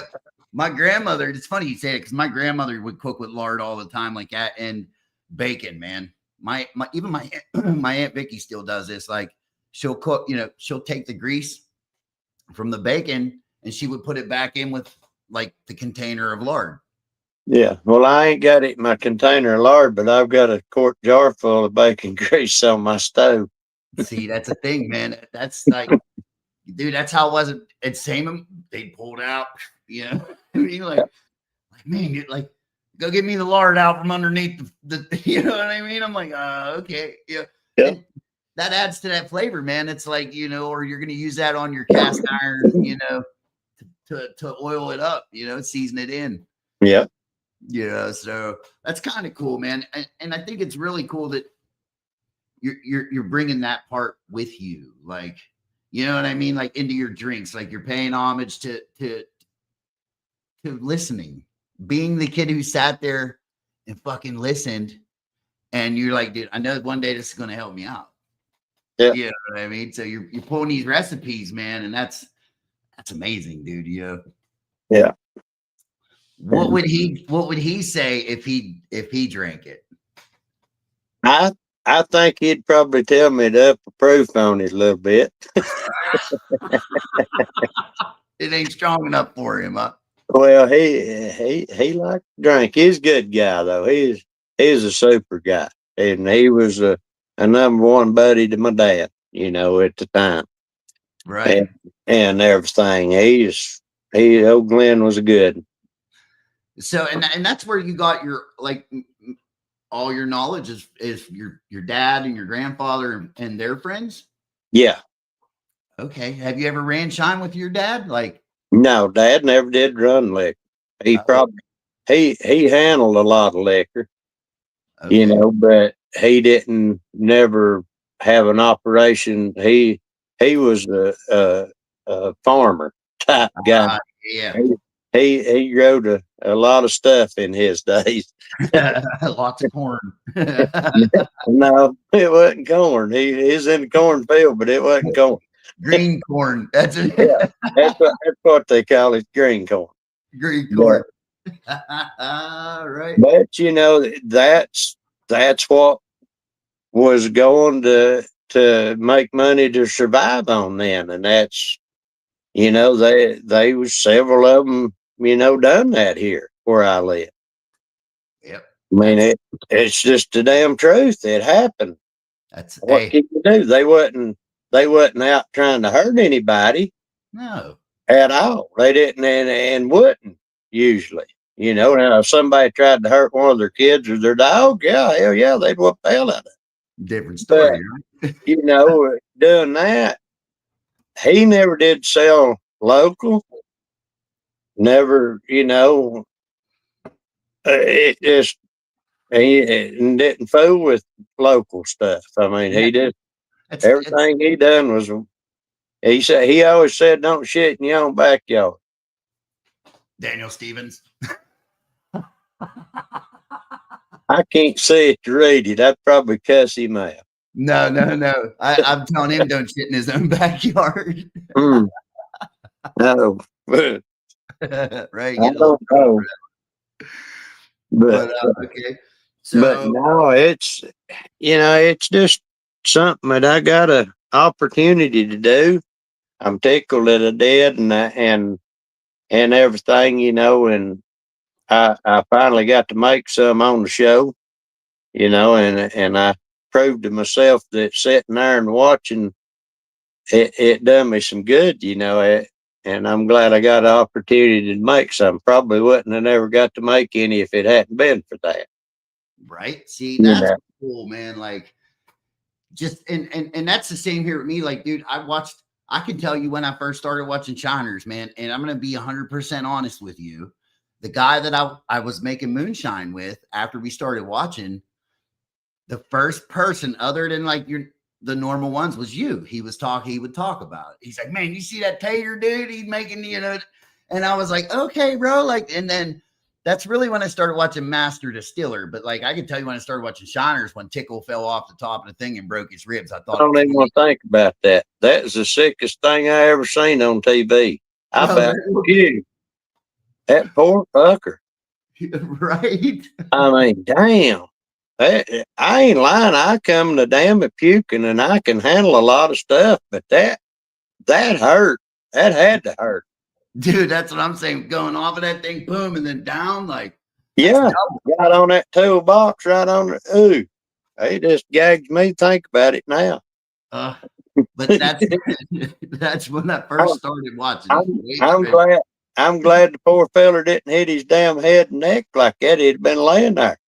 My grandmother, it's funny you say it because my grandmother would cook with lard all the time, like that, and bacon, man. My my Aunt Vicky still does this. Like she'll cook, she'll take the grease from the bacon and she would put it back in with like the container of lard. Yeah. Well, I ain't got it in my container of lard, but I've got a quart jar full of bacon grease on my stove. See, that's a thing, man. That's like, dude, that's how it was at Salem. They pulled out, I mean, like man, like go get me the lard out from underneath the you know what I mean? I'm like, okay. Yeah. And that adds to that flavor, man. It's like, or you're going to use that on your cast iron, to oil it up, season it in. Yeah. So that's kind of cool, man. And I think it's really cool that you're bringing that part with you. Like, you know what I mean? Like into your drinks, like you're paying homage to listening, being the kid who sat there and fucking listened. And you're like, dude, I know one day this is going to help me out. Yeah. You know what I mean? So you're pulling these recipes, man. And that's amazing, dude. Yeah. What would he say if he drank it? I think he'd probably tell me to up the proof on it a little bit. It ain't strong enough for him, huh? Well, he liked to drink. He's a good guy though. He's a super guy. And he was a number one buddy to my dad, at the time. Right. And everything. Old Glenn was a good. So, and that's where you got your, like, all your knowledge is your dad and your grandfather and their friends. Yeah. Okay. Have you ever ran shine with your dad? Like, no, Dad never did run liquor. He handled a lot of liquor. you know, but he didn't never have an operation. He was a farmer type guy. Yeah. He grew a lot of stuff in his days. Lots of corn. No, it wasn't corn. He's in the cornfield, but it wasn't corn. Green corn. That's it. Yeah, that's what they call it, green corn. Green corn. Right. But you know, that's what was going to make money to survive on then, and that's, you know, they was several of them, you know, done that here where I live. Yep. I mean, it's just the damn truth. It happened. What can you do? They wasn't out trying to hurt anybody. No. At all. They didn't and wouldn't usually. You know, now if somebody tried to hurt one of their kids or their dog, yeah, hell yeah, they'd whoop the hell out of it. Different story, right? You know, doing that, he never did sell local. Never, you know, it just he didn't fool with local stuff. I mean, he did everything he done was. He always said, "Don't shit in your own backyard." Daniel Stevens. I can't say it to read it. I'd probably cuss him out. No. I'm telling him don't shit in his own backyard. No. Right. I don't know. But okay. So, but no, it's, you know, it's just something that I got an opportunity to do. I'm tickled that I did, and everything, you know, and I finally got to make some on the show, you know, and I proved to myself that sitting there and watching it done me some good, you know, and I'm glad I got an opportunity to make some. Probably wouldn't have never got to make any if it hadn't been for that. Right. See, that's cool, man. Like, just and that's the same here with me. Like, dude, I can tell you when I first started watching Shiners, man, and I'm gonna be 100% honest with you. The guy that I was making moonshine with after we started watching, the first person other than like the normal ones was you. He would talk about it. He's like, man, you see that Tater dude? He's making, you know, and I was like, okay, bro. Like, and then that's really when I started watching Master Distiller. But like, I can tell you when I started watching Shiners, when Tickle fell off the top of the thing and broke his ribs. I thought, I don't even want to think about that. That is the sickest thing I ever seen on TV. I bet you. That poor fucker. Right. I mean, damn. I ain't lying. I come to damn it puking, and I can handle a lot of stuff, but that hurt. That had to hurt. Dude, that's what I'm saying. Going off of that thing, boom, and then down, like, yeah, got on that toolbox right on the ooh. It just gagged me. Think about it now. But that's when I first started watching. I'm glad the poor feller didn't hit his damn head and neck like that. He'd been laying there.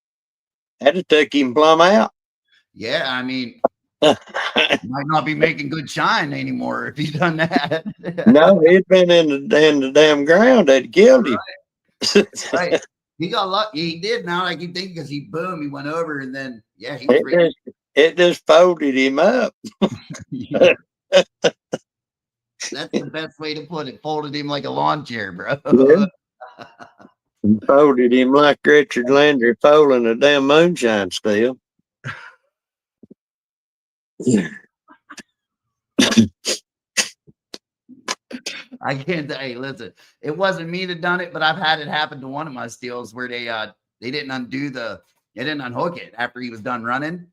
That'd have took him plumb out. Yeah, I mean, might not be making good shine anymore if he'd done that. No, he'd been in the damn ground. They'd killed him. Right. He got lucky. He did. Now I keep thinking because he went over, and then it just folded him up. That's the best way to put it. Folded him like a lawn chair, bro. Yeah. Folded him like Richard Landry folding a damn moonshine still. I can't say, hey, listen, it wasn't me that done it, but I've had it happen to one of my steels where they didn't unhook it after he was done running.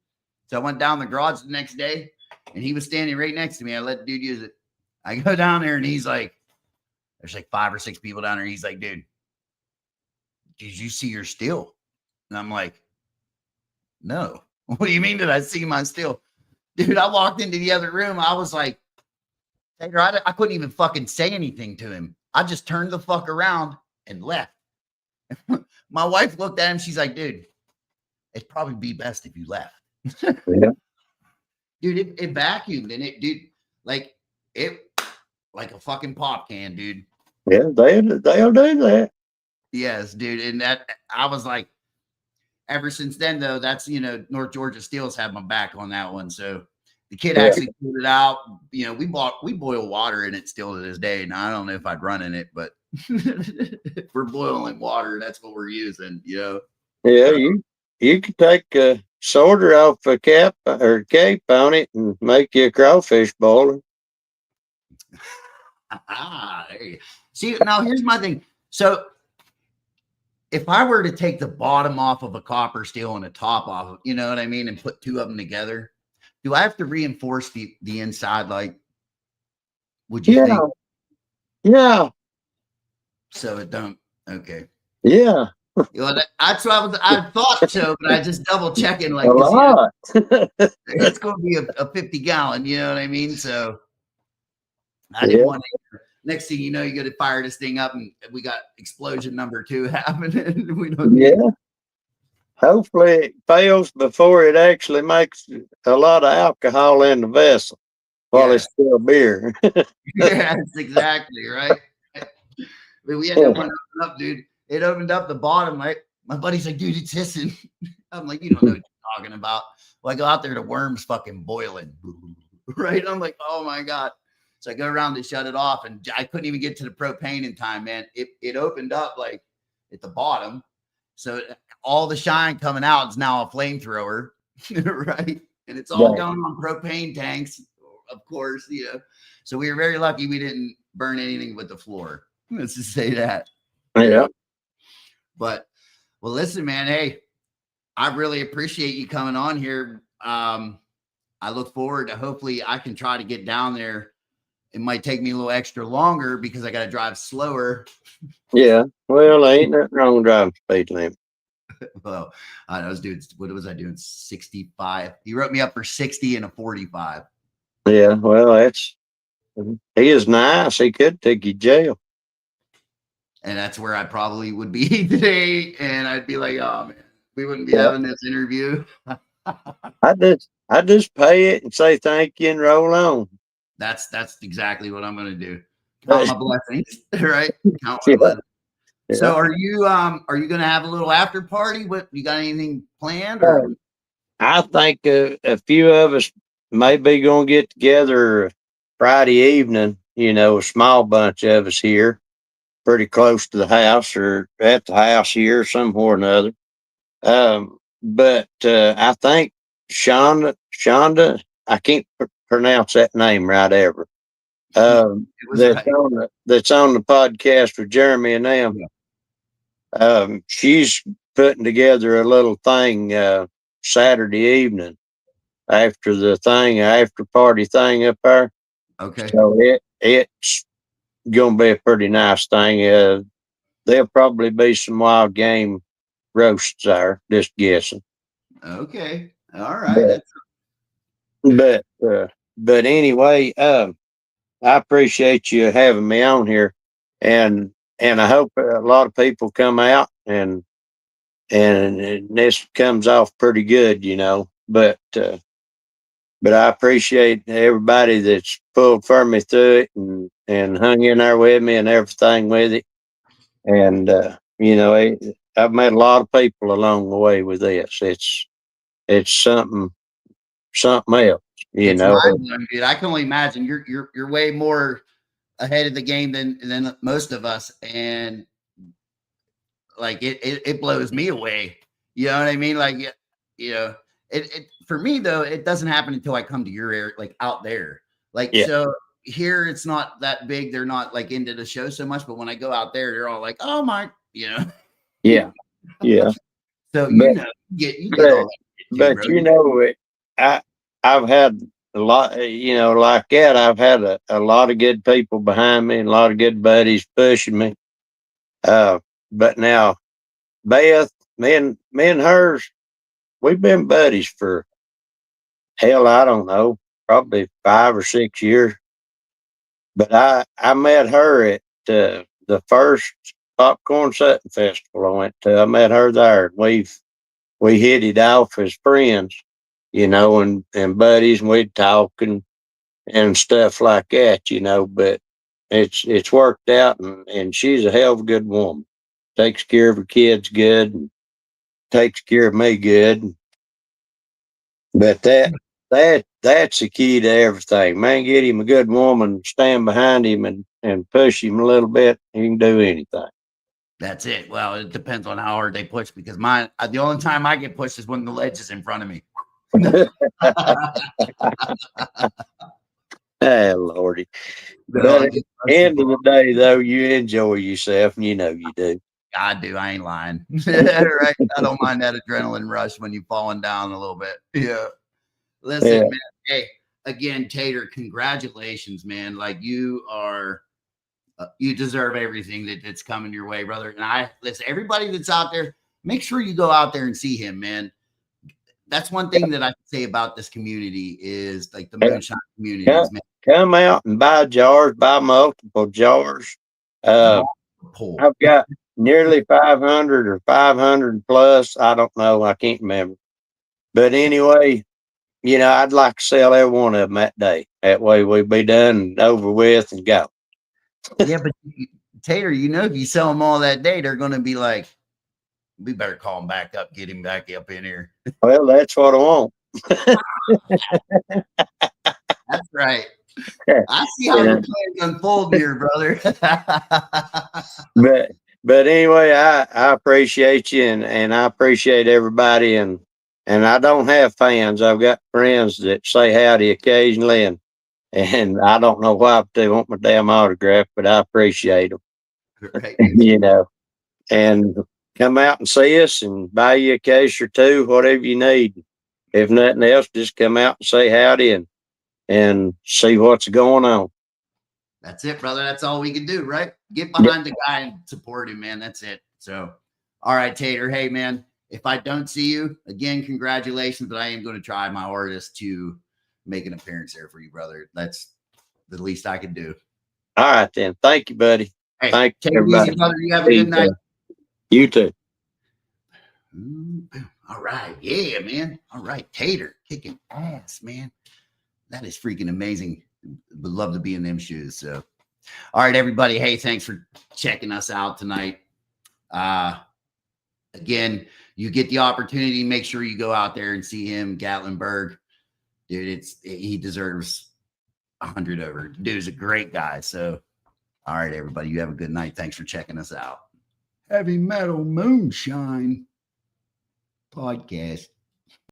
So I went down the garage the next day and he was standing right next to me. I let the dude use it. I go down there and he's like, there's like 5 or 6 people down there. He's like, dude, did you see your steel? And I'm like, no. What do you mean did I see my steel? Dude, I walked into the other room. I was like, Tater, I couldn't even fucking say anything to him. I just turned the fuck around and left. My wife looked at him. She's like, dude, it'd probably be best if you left. Yeah. Dude, it vacuumed and like a fucking pop can, dude. Yeah, they'll do that. Yes, dude. And that I was like, ever since then, though, that's, North Georgia Steel's had my back on that one. So the kid actually pulled it out. We boil water in it still to this day. Now, I don't know if I'd run in it, but if we're boiling water, that's what we're using, Yeah, you could take a sorter off a cap or cape on it and make you a crawfish boiler. Hey. See, now here's my thing. So if I were to take the bottom off of a copper steel and the top off, you know what I mean, and put two of them together, do I have to reinforce the inside? Like, would you think? Yeah. So it don't. Okay. Yeah. That's what I thought so, but I just double checking. Like, a lot. It's going to be a 50-gallon. You know what I mean? So I didn't want to. Next thing you know, you got to fire this thing up, and we got explosion number 2 happening. We don't. Hopefully, it fails before it actually makes a lot of alcohol in the vessel while it's still beer. That's exactly right. We had that one open up, dude. It opened up the bottom. Right? My buddy's like, dude, it's hissing. I'm like, you don't know what you're talking about. Well, I go out there, the worm's fucking boiling. Right? I'm like, oh my God. So I go around to shut it off, and I couldn't even get to the propane in time, man. It opened up like at the bottom. So all the shine coming out is now a flamethrower, right? And it's all going on propane tanks, of course, So we were very lucky we didn't burn anything with the floor. Let's just say that. Yeah. But, well, listen, man, hey, I really appreciate you coming on here. I look forward to, hopefully I can try to get down there. It might take me a little extra longer because I got to drive slower. Yeah. Well, ain't nothing wrong with driving speed limit. Well, I was doing, what was I doing? 65. He wrote me up for 60 and a 45. Yeah. Well, he is nice. He could take you to jail. And that's where I probably would be today. And I'd be like, oh man, we wouldn't be having this interview. I just pay it and say thank you and roll on. That's exactly what I'm going to do. Count my blessings, right? Count my blessings. Yeah. So are you going to have a little after party? What, you got anything planned? Or? I think a few of us may be going to get together Friday evening, a small bunch of us here, pretty close to the house or at the house here somewhere or another. But I think Shonda, I can't pronounce that name right ever. That's on the podcast with Jeremy and them. Yeah. She's putting together a little thing Saturday evening after the thing, after party thing up there. Okay. So it's gonna be a pretty nice thing. There'll probably be some wild game roasts there, just guessing. Okay. All right. But anyway, I appreciate you having me on here, and I hope a lot of people come out and this comes off pretty good, But I appreciate everybody that's pulled for me through it and hung in there with me and everything with it. And I've met a lot of people along the way with this. It's something else, It's mind-blowing, dude. I can only imagine you're way more ahead of the game than most of us, and like it blows me away. You know what I mean? Like, it for me though, it doesn't happen until I come to your area, like out there. Like, so here it's not that big. They're not like into the show so much, but when I go out there, they're all like, "Oh my," Yeah. So you get all that. Too, but I've had a lot, like that. I've had a lot of good people behind me and a lot of good buddies pushing me. But now Beth, me and hers, we've been buddies for hell, I don't know, probably 5 or 6 years. But I met her at the first Popcorn Sutton Festival I went to. I met her there. We hit it off as friends, and buddies, and we'd talk and stuff like that, but it's worked out, and she's a hell of a good woman. Takes care of her kids good, takes care of me good. But that's the key to everything. Man, get him a good woman, stand behind him and push him a little bit. He can do anything. That's it. Well, it depends on how hard they push, because the only time I get pushed is when the ledge is in front of me. Oh, Lordy. No, But at the end of the day, though, you enjoy yourself, and you know you do. I do. I ain't lying. Right. I don't mind that adrenaline rush when you're falling down a little bit. Yeah. Listen, man. Hey, again, Tater, congratulations, man. Like, you are, you deserve everything that's coming your way, brother. And listen, everybody that's out there, make sure you go out there and see him, man. That's one thing that I can say about this community is like the moonshine communities, man. Come out and buy jars, buy multiple jars. I've got nearly 500 or 500 plus. I don't know. I can't remember. But anyway, I'd like to sell every one of them that day. That way we'd be done and over with and go. Yeah, but Tater, if you sell them all that day, they're going to be like, we better call him back up, get him back up in here. Well, that's what I want. That's right. I see how your plans unfold here, brother. but anyway, I appreciate you and I appreciate everybody and I don't have fans. I've got friends that say howdy occasionally and I don't know why they want my damn autograph, but I appreciate them. Right. And come out and see us and buy you a case or two, whatever you need. If nothing else, just come out and say howdy and see what's going on. That's it, brother. That's all we can do, right? Get behind the guy and support him, man. That's it. So, all right, Tater. Hey, man, if I don't see you again, congratulations. But I am going to try my hardest to make an appearance there for you, brother. That's the least I can do. All right, then. Thank you, buddy. Hey, thank take you, it easy, brother. You have a good night. You too. All right. Yeah, man. All right. Tater kicking ass, man. That is freaking amazing. Would love to be in them shoes. So, all right, everybody. Hey, thanks for checking us out tonight. Again, you get the opportunity, make sure you go out there and see him, Gatlinburg. Dude, he deserves 100 over. Dude is a great guy. So, all right, everybody. You have a good night. Thanks for checking us out. Heavy Metal Moonshine Podcast.